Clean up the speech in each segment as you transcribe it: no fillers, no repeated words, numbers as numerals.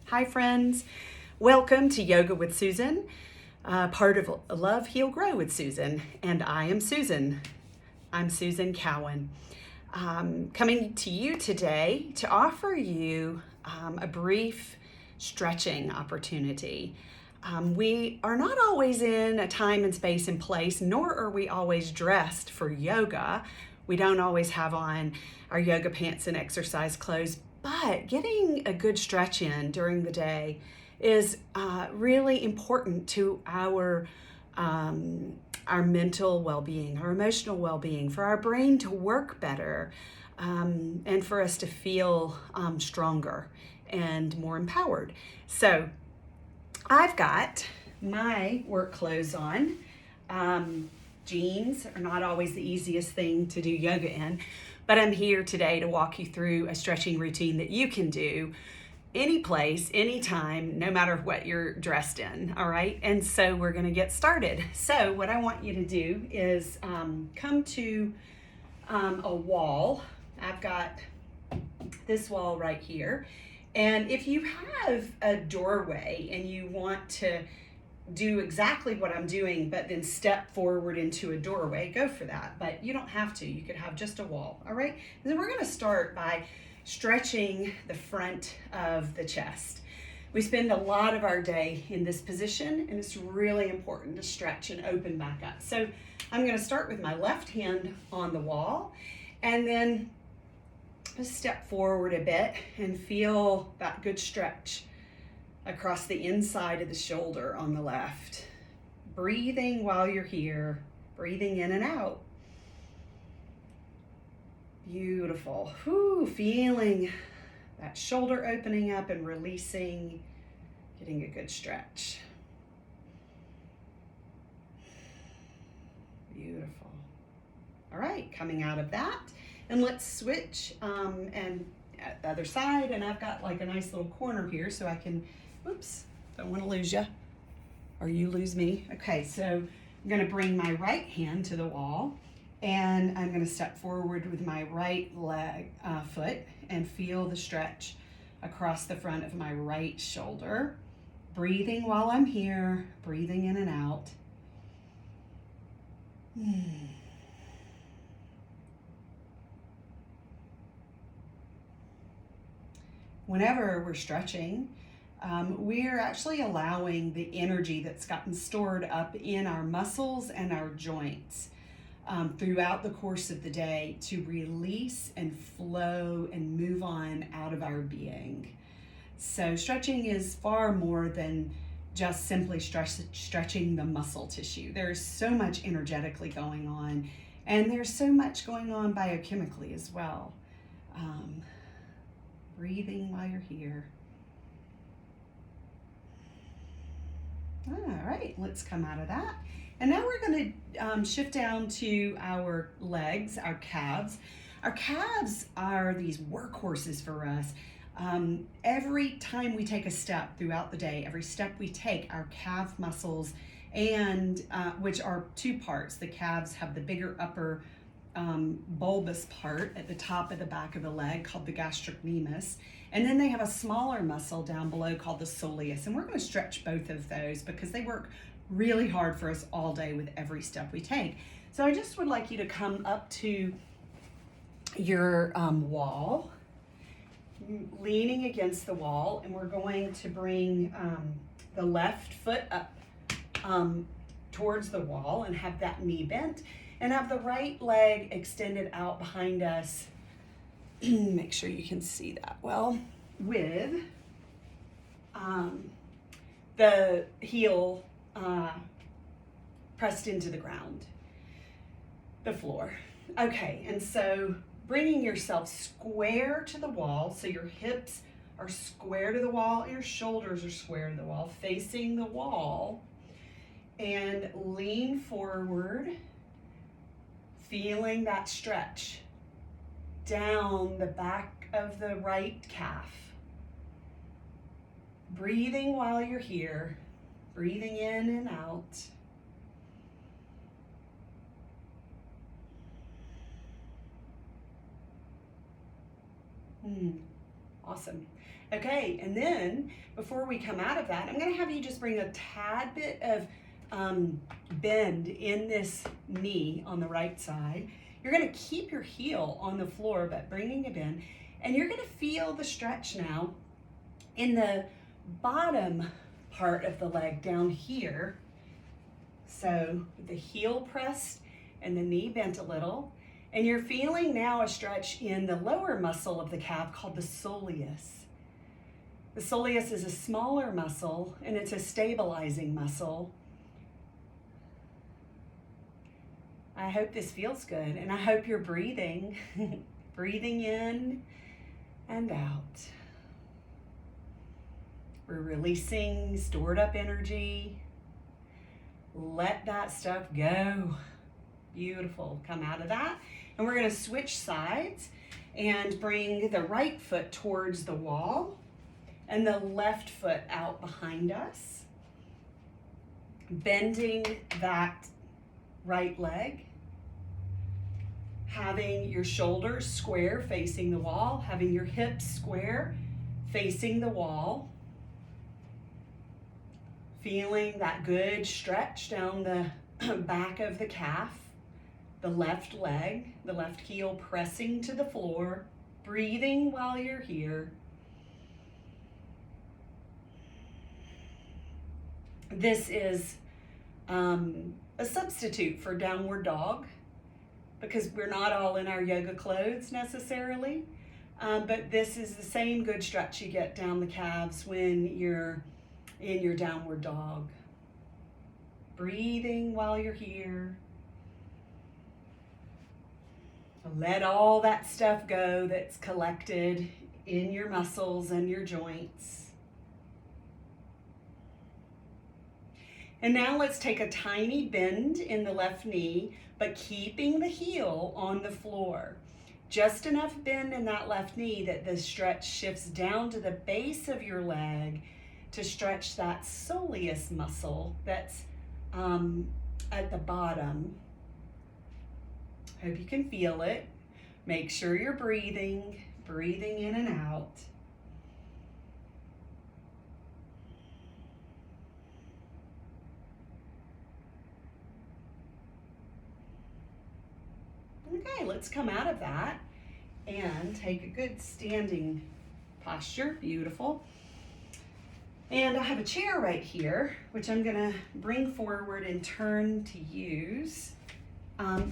Hi, friends. Welcome to Yoga with Susan, part of Love, Heal, Grow with Susan. And I am Susan. I'm Susan Cowan. Coming to you today to offer you a brief stretching opportunity. We are not always in a time and space and place, nor are we always dressed for yoga. We don't always have on our yoga pants and exercise clothes, but getting a good stretch in during the day is really important to our mental well-being, our emotional well-being, for our brain to work better, and for us to feel stronger and more empowered. So I've got my work clothes on. Jeans are not always the easiest thing to do yoga in, but I'm here today to walk you through a stretching routine that you can do any place, anytime, no matter what you're dressed in, all right? And so we're gonna get started. So what I want you to do is come to a wall. I've got this wall right here. And if you have a doorway and you want to do exactly what I'm doing, but then step forward into a doorway, go for that. But you don't have to. You could have just a wall, all right? And then we're going to start by stretching the front of the chest. We spend a lot of our day in this position, and it's really important to stretch and open back up. So I'm going to start with my left hand on the wall, and then just step forward a bit and feel that good stretch across the inside of the shoulder on the left. Breathing while you're here, breathing in and out. Beautiful. Whew, feeling that shoulder opening up and releasing, getting a good stretch. Beautiful. All right, coming out of that, and let's switch and at the other side, and I've got like a nice little corner here so I can, oops, don't want to lose you or you lose me. Okay, so I'm going to bring my right hand to the wall, and I'm going to step forward with my right leg, foot, and feel the stretch across the front of my right shoulder. Breathing while I'm here, breathing in and out. Whenever we're stretching, we're actually allowing the energy that's gotten stored up in our muscles and our joints throughout the course of the day to release and flow and move on out of our being. So stretching is far more than just simply stretching the muscle tissue. There's so much energetically going on, and there's so much going on biochemically as well. Breathing while you're here. All right, let's come out of that. And now we're going to shift down to our legs, our calves. Our calves are these workhorses for us. Every time we take a step throughout the day, every step we take, our calf muscles, and which are two parts. The calves have the bigger upper bulbous part at the top of the back of the leg called the gastrocnemius, and then they have a smaller muscle down below called the soleus, and we're going to stretch both of those because they work really hard for us all day with every step we take. So I just would like you to come up to your wall, leaning against the wall, and we're going to bring the left foot up towards the wall and have that knee bent, and have the right leg extended out behind us. Make sure you can see that well, with the heel pressed into the ground, the floor. Okay, and so bringing yourself square to the wall, so your hips are square to the wall, and your shoulders are square to the wall, facing the wall, and lean forward, feeling that stretch down the back of the right calf. Breathing while you're here, breathing in and out. Awesome. Okay, and then before we come out of that, I'm going to have you just bring a tad bit of bend in this knee on the right side. You're going to keep your heel on the floor, but bringing a bend, and you're going to feel the stretch now in the bottom part of the leg down here. So the heel pressed and the knee bent a little, and you're feeling now a stretch in the lower muscle of the calf called the soleus. The soleus is a smaller muscle, and it's a stabilizing muscle. I hope this feels good, and I hope you're breathing, breathing in and out. We're releasing stored up energy. Let that stuff go. Beautiful. Come out of that. And we're going to switch sides and bring the right foot towards the wall and the left foot out behind us. Bending that right leg. Having your shoulders square facing the wall. Having your hips square facing the wall. Feeling that good stretch down the back of the calf, the left leg, the left heel pressing to the floor, breathing while you're here. This is a substitute for downward dog because we're not all in our yoga clothes necessarily, but this is the same good stretch you get down the calves when you're in your downward dog. Breathing while you're here. Let all that stuff go that's collected in your muscles and your joints. And now let's take a tiny bend in the left knee, but keeping the heel on the floor. Just enough bend in that left knee that the stretch shifts down to the base of your leg to stretch that soleus muscle that's at the bottom. Hope you can feel it. Make sure you're breathing in and out. Okay, let's come out of that and take a good standing posture. Beautiful. And I have a chair right here, which I'm gonna bring forward and turn to use.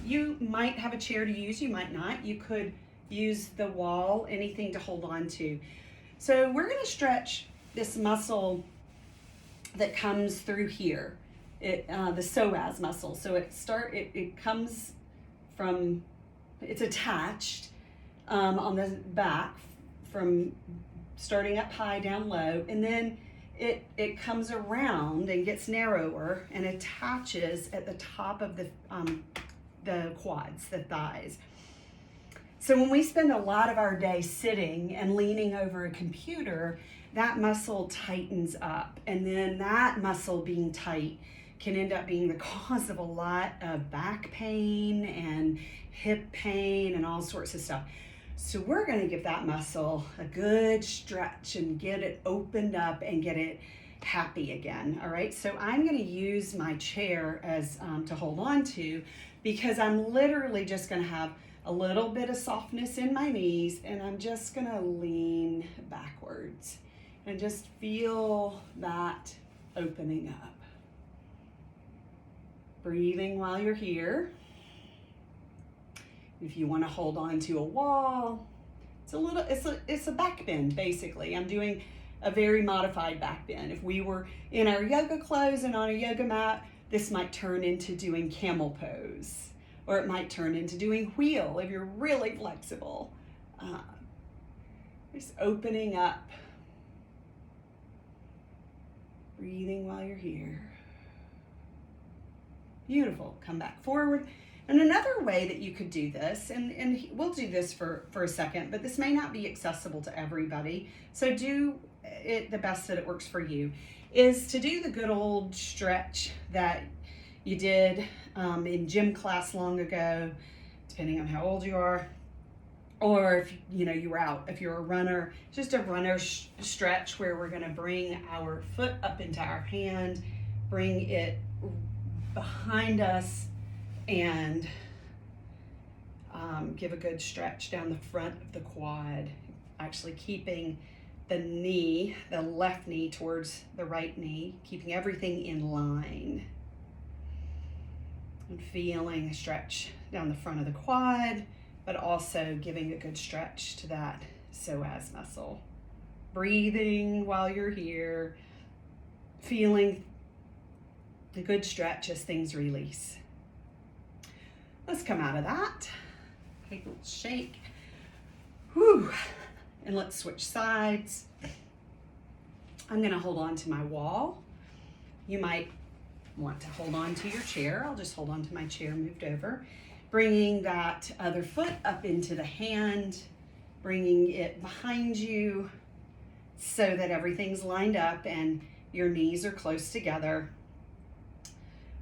You might have a chair to use, you might not. You could use the wall, anything to hold on to. So we're gonna stretch this muscle that comes through here, the psoas muscle. So it comes from, it's attached on the back from starting up high down low, and then it comes around and gets narrower and attaches at the top of the quads, the thighs. So when we spend a lot of our day sitting and leaning over a computer, that muscle tightens up, and then that muscle being tight can end up being the cause of a lot of back pain and hip pain and all sorts of stuff. So we're going to give that muscle a good stretch and get it opened up and get it happy again. All right, so I'm going to use my chair as to hold on to, because I'm literally just going to have a little bit of softness in my knees, and I'm just going to lean backwards and just feel that opening up. Breathing while you're here. If you want to hold on to a wall, it's a back bend basically. I'm doing a very modified back bend. If we were in our yoga clothes and on a yoga mat, this might turn into doing camel pose, or it might turn into doing wheel if you're really flexible. Just opening up, breathing while you're here. Beautiful. Come back forward. And another way that you could do this, and we'll do this for a second, but this may not be accessible to everybody, so do it the best that it works for you, is to do the good old stretch that you did in gym class long ago, depending on how old you are, Or if you were out, if you're a runner, just a runner stretch where we're gonna bring our foot up into our hand, bring it behind us, and give a good stretch down the front of the quad, actually keeping the knee, the left knee towards the right knee, keeping everything in line. And feeling a stretch down the front of the quad, but also giving a good stretch to that psoas muscle. Breathing while you're here, feeling a good stretch as things release. Let's come out of that. Take a little shake. Whew. And let's switch sides. I'm gonna hold on to my wall. You might want to hold on to your chair. I'll just hold on to my chair moved over. Bringing that other foot up into the hand, bringing it behind you so that everything's lined up and your knees are close together.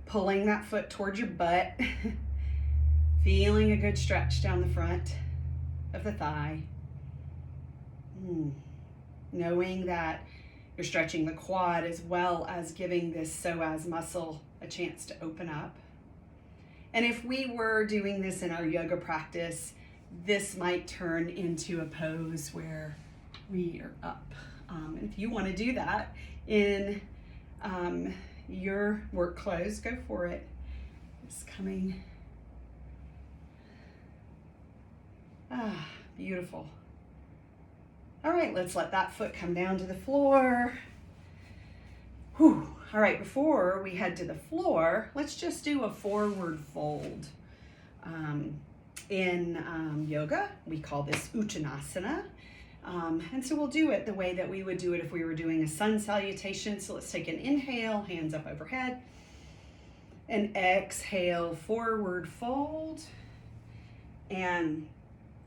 Pulling that foot towards your butt, feeling a good stretch down the front of the thigh. Knowing that you're stretching the quad as well as giving this psoas muscle a chance to open up. And if we were doing this in our yoga practice, this might turn into a pose where we are up. And if you want to do that in your work clothes, go for it. It's coming. Beautiful. All right, let's let that foot come down to the floor. Whew. All right, before we head to the floor, let's just do a forward fold. In yoga, we call this Uttanasana. And so we'll do it the way that we would do it if we were doing a sun salutation. So let's take an inhale, hands up overhead. And exhale, forward fold. And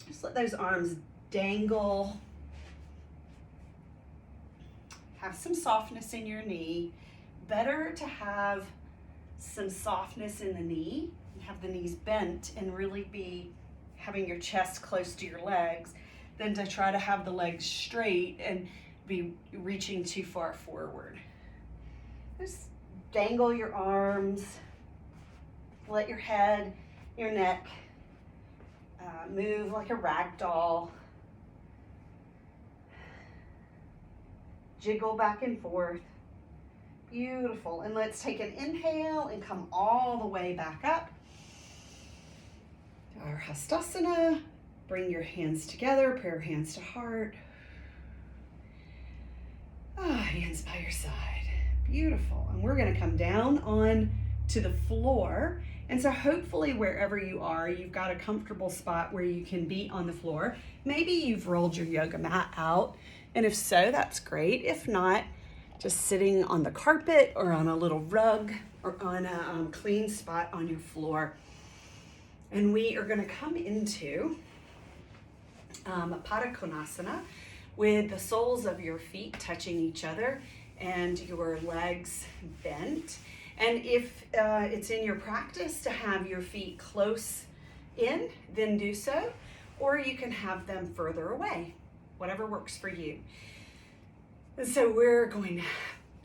just let those arms dangle. Have some softness in your knee. Better to have some softness in the knee and have the knees bent and really be having your chest close to your legs than to try to have the legs straight and be reaching too far forward. Just dangle your arms. Let your head, your neck move like a rag doll. Jiggle back and forth. Beautiful. And let's take an inhale and come all the way back up. Our Hastasana. Bring your hands together, prayer hands to heart. Hands by your side. Beautiful. And we're going to come down on to the floor. And so hopefully wherever you are, you've got a comfortable spot where you can be on the floor. Maybe you've rolled your yoga mat out. And if so, that's great. If not, just sitting on the carpet or on a little rug or on a clean spot on your floor. And we are going to come into Pada Konasana with the soles of your feet touching each other and your legs bent. And if it's in your practice to have your feet close in, then do so. Or you can have them further away, whatever works for you. And so we're going to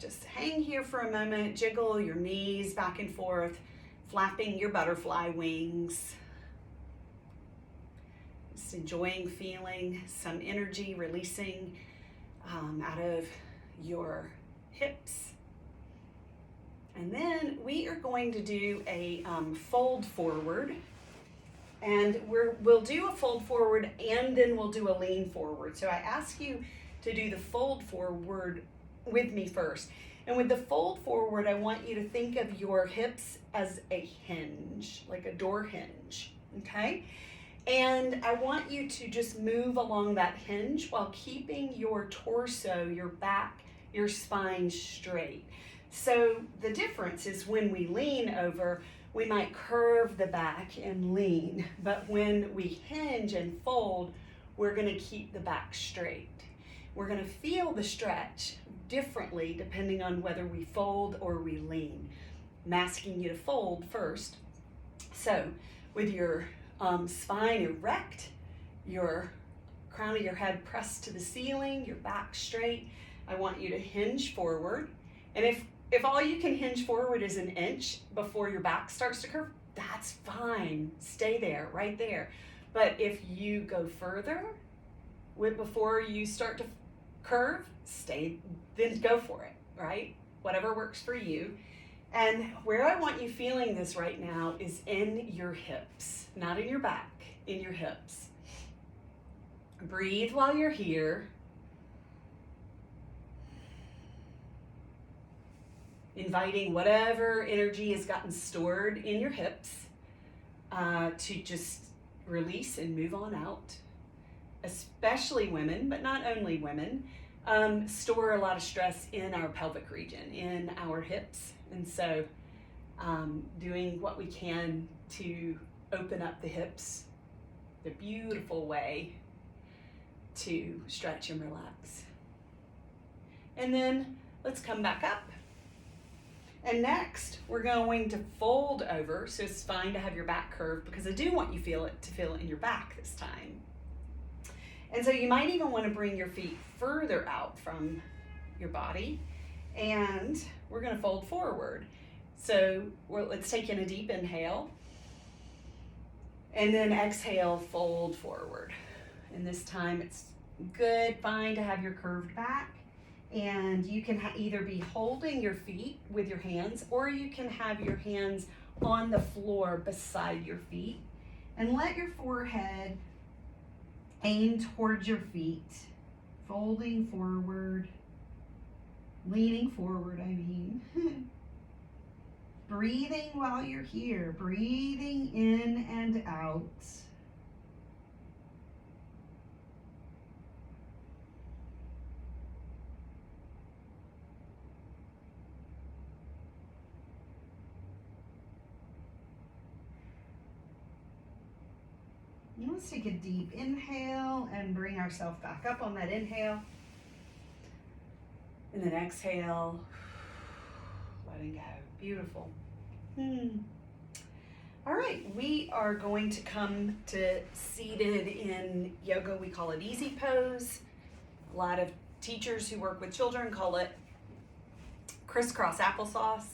just hang here for a moment, jiggle your knees back and forth, flapping your butterfly wings. Just enjoying feeling some energy releasing out of your hips. And then we are going to do a fold forward. And we'll do a fold forward and then we'll do a lean forward. So I ask you to do the fold forward with me first. And with the fold forward, I want you to think of your hips as a hinge, like a door hinge, okay? And I want you to just move along that hinge while keeping your torso, your back, your spine straight. So the difference is when we lean over, we might curve the back and lean, but when we hinge and fold, we're going to keep the back straight. We're going to feel the stretch differently depending on whether we fold or we lean. I'm asking you to fold first. So with your spine erect, your crown of your head pressed to the ceiling, your back straight. I want you to hinge forward. And if all you can hinge forward is 1 inch before your back starts to curve, that's fine. Stay there, right there. But if you go further before you start to curve, then go for it, right? Whatever works for you. And where I want you feeling this right now is in your hips, not in your back, in your hips. Breathe while you're here. Inviting whatever energy has gotten stored in your hips to just release and move on out. Especially women, but not only women, store a lot of stress in our pelvic region, in our hips. And so doing what we can to open up the hips, the beautiful way to stretch and relax. And then let's come back up. And next, we're going to fold over, so it's fine to have your back curved because I do want you to feel it in your back this time. And so you might even want to bring your feet further out from your body, and we're going to fold forward. So let's take in a deep inhale, and then exhale, fold forward. And this time it's fine to have your curved back. And you can either be holding your feet with your hands, or you can have your hands on the floor beside your feet. And let your forehead aim towards your feet, folding forward, leaning forward, breathing while you're here, breathing in and out. Let's take a deep inhale and bring ourselves back up on that inhale. And then exhale, letting go. Beautiful. All right, we are going to come to seated in yoga. We call it easy pose. A lot of teachers who work with children call it crisscross applesauce.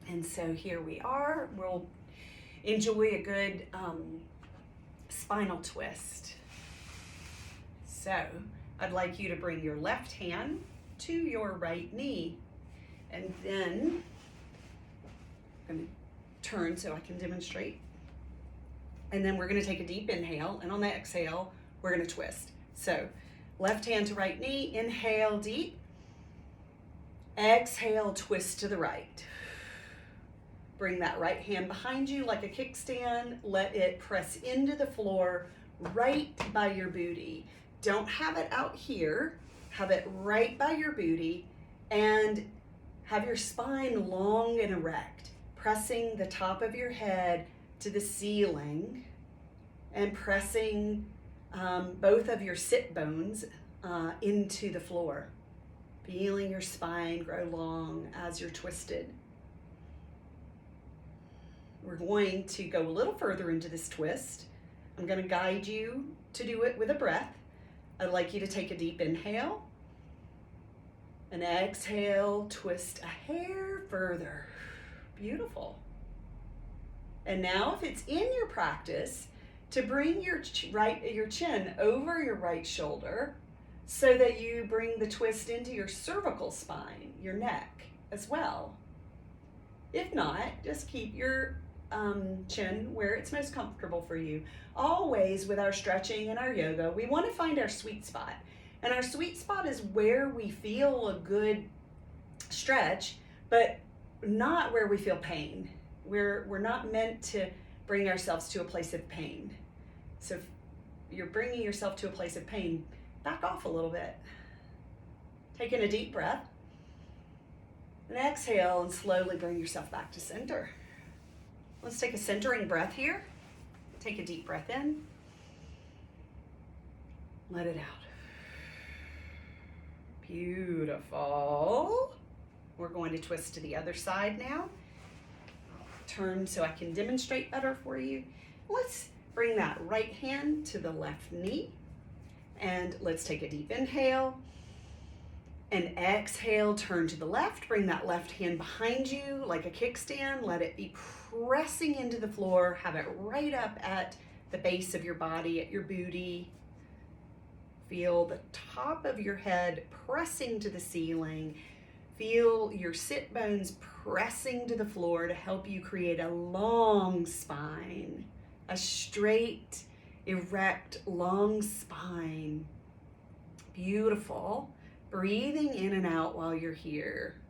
And so here we are. We'll enjoy a good spinal twist. So I'd like you to bring your left hand to your right knee, and then I'm going to turn so I can demonstrate. And then we're going to take a deep inhale, and on the exhale, we're going to twist. So left hand to right knee, inhale deep, exhale, twist to the right. Bring that right hand behind you like a kickstand. Let it press into the floor right by your booty. Don't have it out here. Have it right by your booty, and have your spine long and erect, pressing the top of your head to the ceiling and pressing both of your sit bones into the floor. Feeling your spine grow long as you're twisted. We're going to go a little further into this twist. I'm going to guide you to do it with a breath. I'd like you to take a deep inhale and exhale, twist a hair further. Beautiful. And now if it's in your practice, to bring your chin over your right shoulder so that you bring the twist into your cervical spine, your neck as well. If not, just keep your chin where it's most comfortable for you. Always with our stretching and our yoga, we want to find our sweet spot. And our sweet spot is where we feel a good stretch, but not where we feel pain. We're not meant to bring ourselves to a place of pain. So if you're bringing yourself to a place of pain, back off a little bit. Taking a deep breath. And exhale and slowly bring yourself back to center. Let's take a centering breath here. Take a deep breath in. Let it out. Beautiful. We're going to twist to the other side now. Turn so I can demonstrate better for you. Let's Bring that right hand to the left knee. And let's take a deep inhale. And exhale, turn to the left. Bring that left hand behind you like a kickstand. Let it be pressing into the floor. Have it right up at the base of your body, at your booty. Feel the top of your head pressing to the ceiling. Feel your sit bones pressing to the floor to help you create a long spine, a straight, erect, long spine. Beautiful. Breathing in and out while you're here.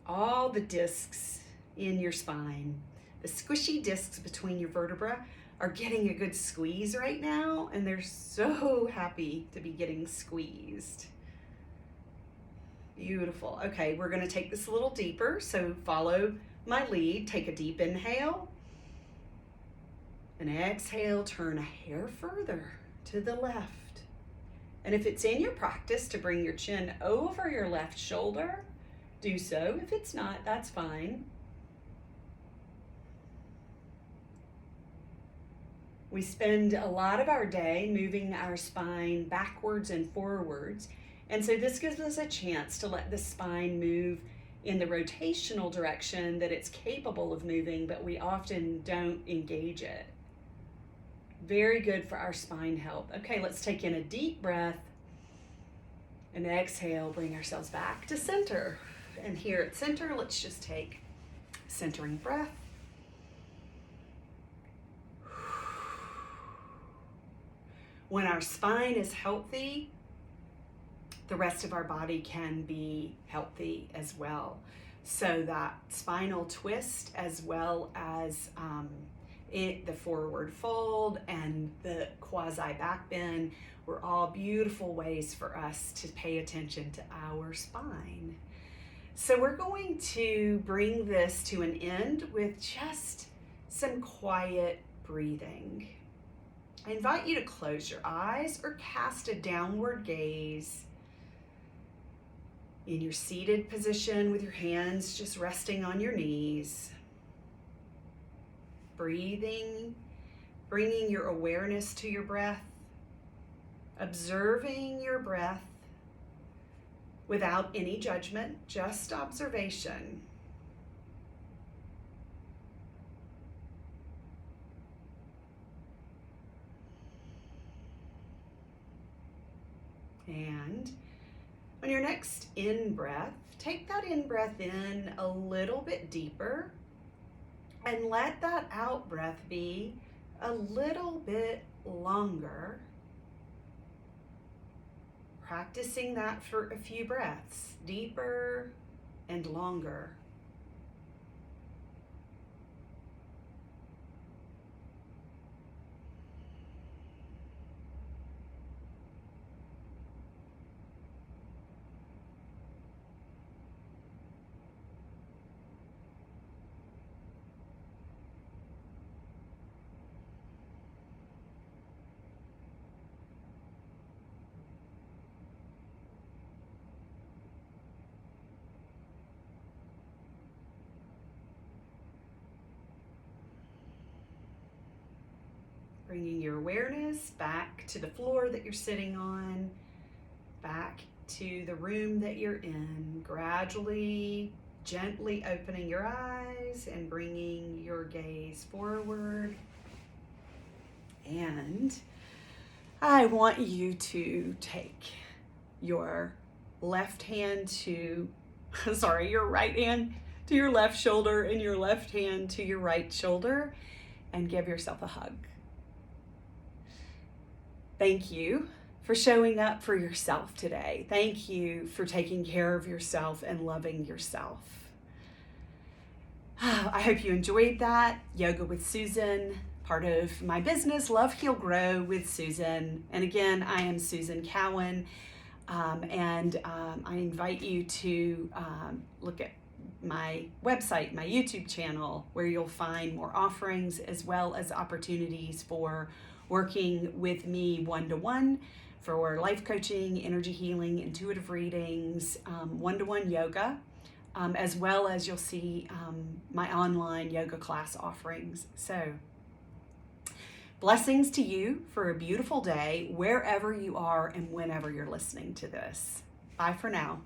All the discs in your spine, the squishy discs between your vertebrae are getting a good squeeze right now, and they're so happy to be getting squeezed. Beautiful. Okay, we're going to take this a little deeper, so follow my lead. Take a deep inhale. And exhale, turn a hair further to the left. And if it's in your practice to bring your chin over your left shoulder, do so. If it's not, that's fine. We spend a lot of our day moving our spine backwards and forwards. And so this gives us a chance to let the spine move in the rotational direction that it's capable of moving, but we often don't engage it. Very good for our spine health. Okay, let's take in a deep breath and exhale, bring ourselves back to center. And here at center, let's just take centering breath. When our spine is healthy, the rest of our body can be healthy as well. So that spinal twist, as well as the forward fold and the quasi back bend, were all beautiful ways for us to pay attention to our spine. So we're going to bring this to an end with just some quiet breathing. I invite you to close your eyes or cast a downward gaze in your seated position with your hands just resting on your knees. Breathing, bringing your awareness to your breath, observing your breath without any judgment, just observation. And on your next in-breath, take that in-breath in a little bit deeper and let that out-breath be a little bit longer. Practicing that for a few breaths, deeper and longer. Bringing your awareness back to the floor that you're sitting on, back to the room that you're in, gradually, gently opening your eyes and bringing your gaze forward. And I want you to take your left hand to, your right hand to your left shoulder and your left hand to your right shoulder and give yourself a hug. Thank you for showing up for yourself today. Thank you for taking care of yourself and loving yourself. I hope you enjoyed that. Yoga with Susan, part of my business, Love, Heal, Grow with Susan. And again, I am Susan Cowan. I invite you to look at my website, my YouTube channel, where you'll find more offerings as well as opportunities for working with me one-to-one for life coaching, energy healing, intuitive readings, one-to-one yoga, as well as you'll see my online yoga class offerings. So Blessings to you for a beautiful day, wherever you are and whenever you're listening to this. Bye for now.